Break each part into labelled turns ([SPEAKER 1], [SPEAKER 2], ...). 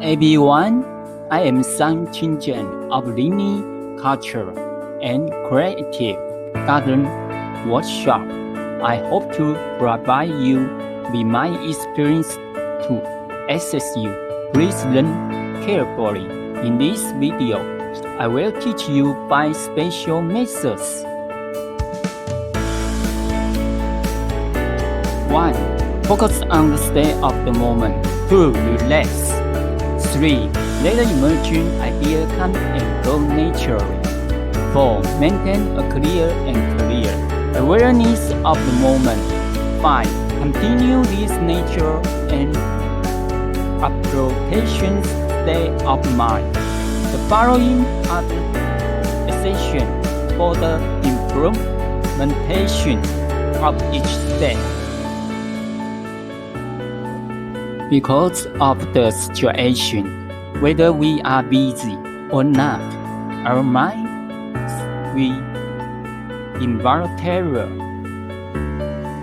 [SPEAKER 1] everyone, I am Sang Qingjian of Linear Culture and Creative Garden Workshop. I hope to provide you with my experience to assist you. Please listen carefully. In this video, I will teach you 5 special methods. 1. Focus on the state of the moment. 2. Relax. 3. Let the emerging idea come and go naturally. 4. Maintain a clear and clear awareness of the moment. 5. Continue this nature and application state of mind. The following are the essentials for the implementation of each step. Because of the situation, whether we are busy or not, our mind will involuntarily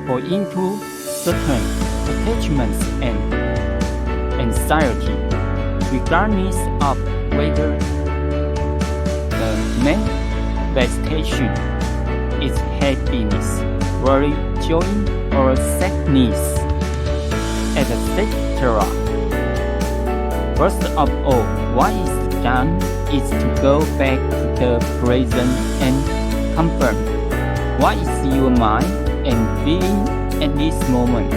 [SPEAKER 1] fall into certain attachments and anxiety, regardless of whether the manifestation is happiness, worry, joy, or sadness, etc. First of all, what is done is to go back to the present and confirm what is your mind and feeling at this moment.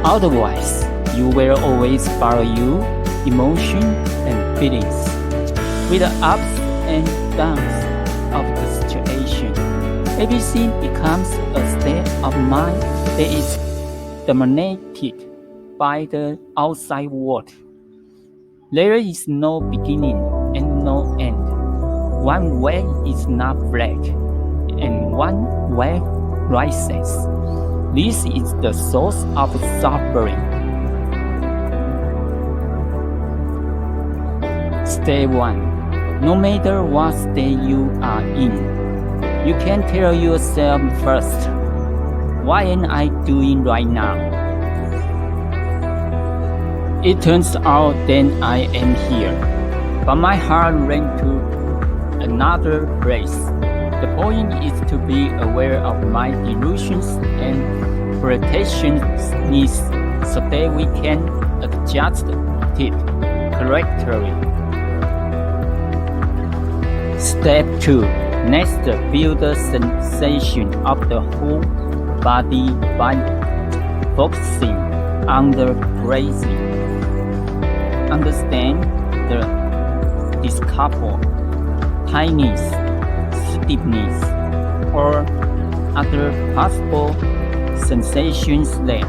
[SPEAKER 1] Otherwise, you will always follow your emotions and feelings with the ups and downs of the situation. Everything becomes a state of mind that is dominated by the outside world. There is no beginning and no end. One way is not black, and one way rises. This is the source of suffering. Step 1. No matter what state you are in, you can tell yourself first, what am I doing right now? It turns out that I am here, but my heart ran to another place. The point is to be aware of my delusions and protections so that we can adjust it correctly. Step 2. Next, feel the sensation of the whole body by focusing on the breathing. Understand the discomfort, tightness, stiffness, or other possible sensations there.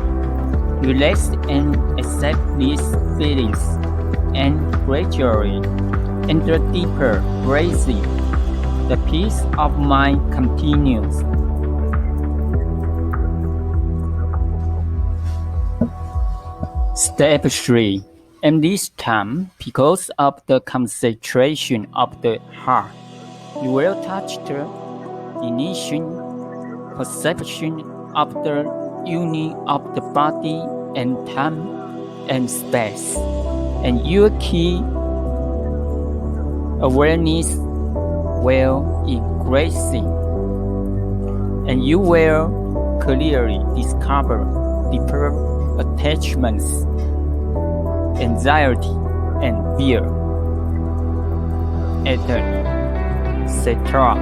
[SPEAKER 1] Relax and accept these feelings, and gradually enter deeper breathing. The peace of mind continues. Step 3. And this time, because of the concentration of the heart, you will touch the initial perception of the unity of the body and time and space, and your key awareness will increasing, and you will clearly discover deeper attachments, anxiety, and fear, etc.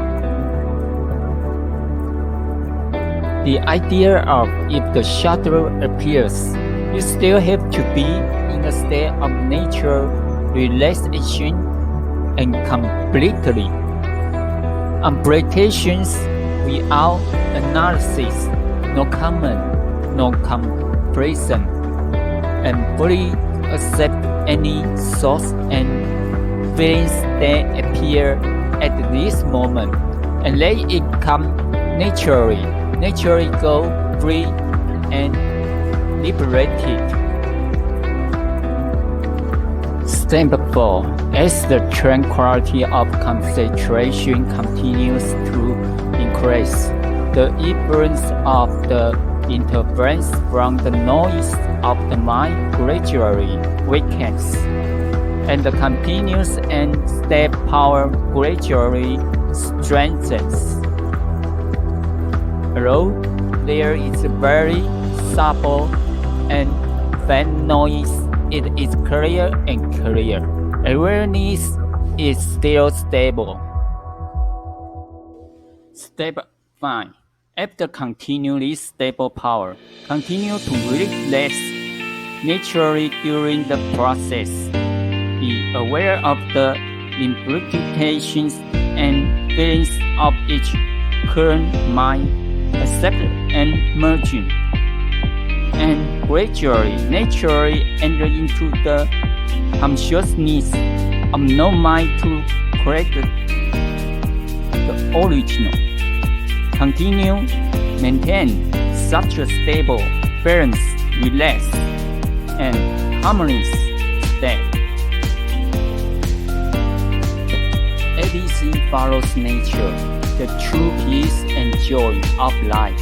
[SPEAKER 1] The idea of if the shadow appears, you still have to be in a state of natural relaxation and completely unprotections without analysis, no comment, no comparison, and fully accept any thoughts and feelings that appear at this moment, and let it come naturally go free and liberated. Step 4. As the tranquility of concentration continues to increase, the influence of the interference from the noise of the mind gradually weakens, and the continuous and step power gradually strengthens. Although there is a very subtle and faint noise, it is clear and clear. Awareness is still stable. Step 5. After continually stable power, continue to relax naturally during the process. Be aware of the implications and feelings of each current mind, accept and merging, and gradually, naturally enter into the consciousness of no mind to correct the original. Continue, maintain such a stable, balanced, relaxed, and harmonious state. ABC follows nature. The true peace and joy of life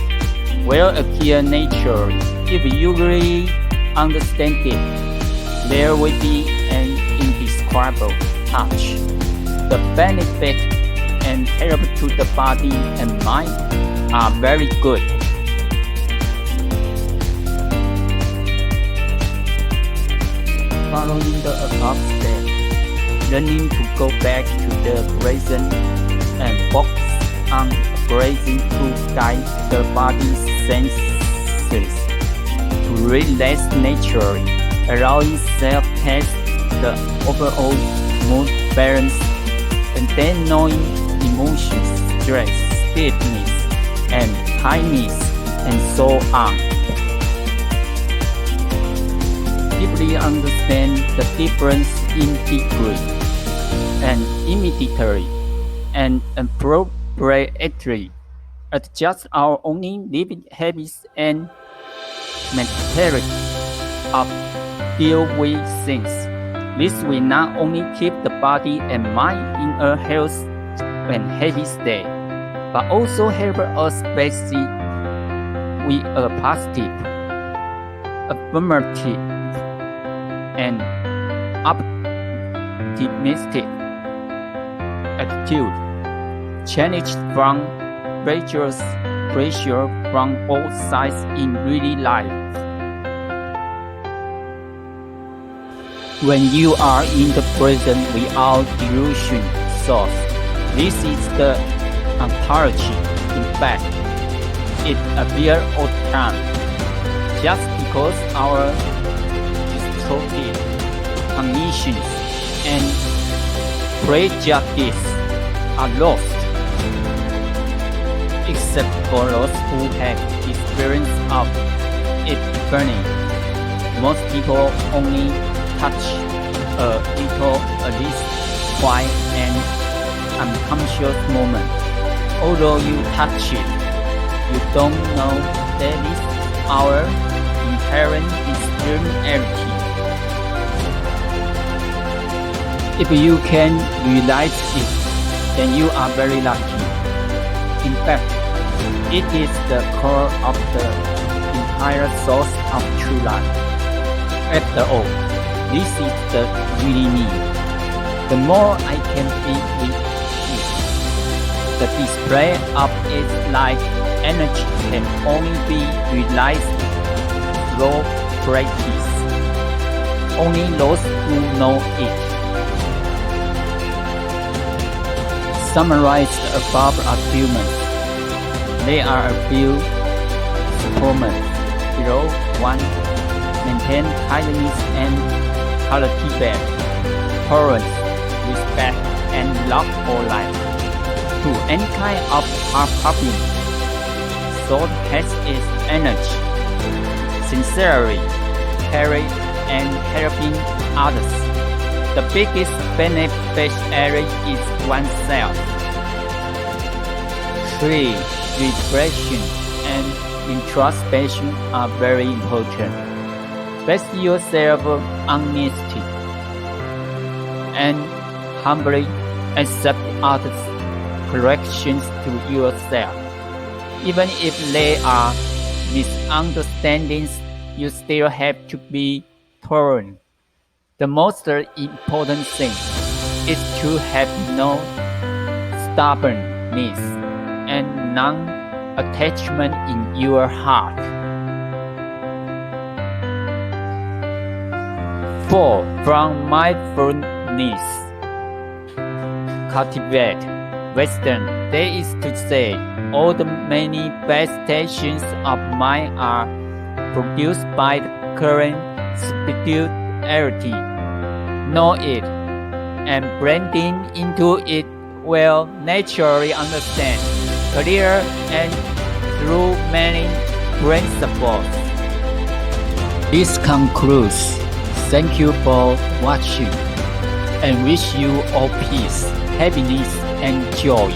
[SPEAKER 1] will appear naturally if you really understand it. There will be an indescribable touch. The benefit and help to the body and mind are very good. Following the above step, learning to go back to the present and focus on breathing to guide the body's senses to relax naturally, allowing self-test the overall mood balance, and then knowing emotions, stress, stiffness, and tightness, and so on. Deeply understand the difference in degree, and immediately and appropriately adjust our own living habits and mentality of deal with things. This will not only keep the body and mind in a healthy and happy state, but also help us face it with a positive, affirmative, and optimistic attitude, challenged from various pressure from all sides in daily life. When you are in the present without delusion source, this is the ontology. In fact, it appears all the time. Just because our distorted cognitions and prejudices are lost, except for those who have experience of it burning. Most people only touch a little at least twice an unconscious moment. Although you touch it, you don't know that is our inherent externality. If you can realize it, then you are very lucky. In fact, it is the core of the entire source of true life. After all, this is the really me. The more I can be with it, the display of its life energy can only be realized through practice. Only those who know it. Summarize the above arguments. There are a few supplements below. 1. Maintain kindness and cultivate tolerance, respect, and love for life. 2. Any kind of problem so has its energy. Sincerely, caring and helping others. The biggest beneficiary is oneself. 3. Reflection and introspection are very important. Face yourself honestly and humbly accept others' corrections to yourself, even if they are misunderstandings, you still have to be tolerant. The most important thing is to have no stubbornness and non-attachment in your heart. 4. From mindfulness. Cultivate wisdom. That is to say, all the manifestations of mind are produced by the current spirituality. Know it, and blending into it will naturally understand, clear, and through many principles. This concludes. Thank you for watching, and wish you all peace, happiness, and joy.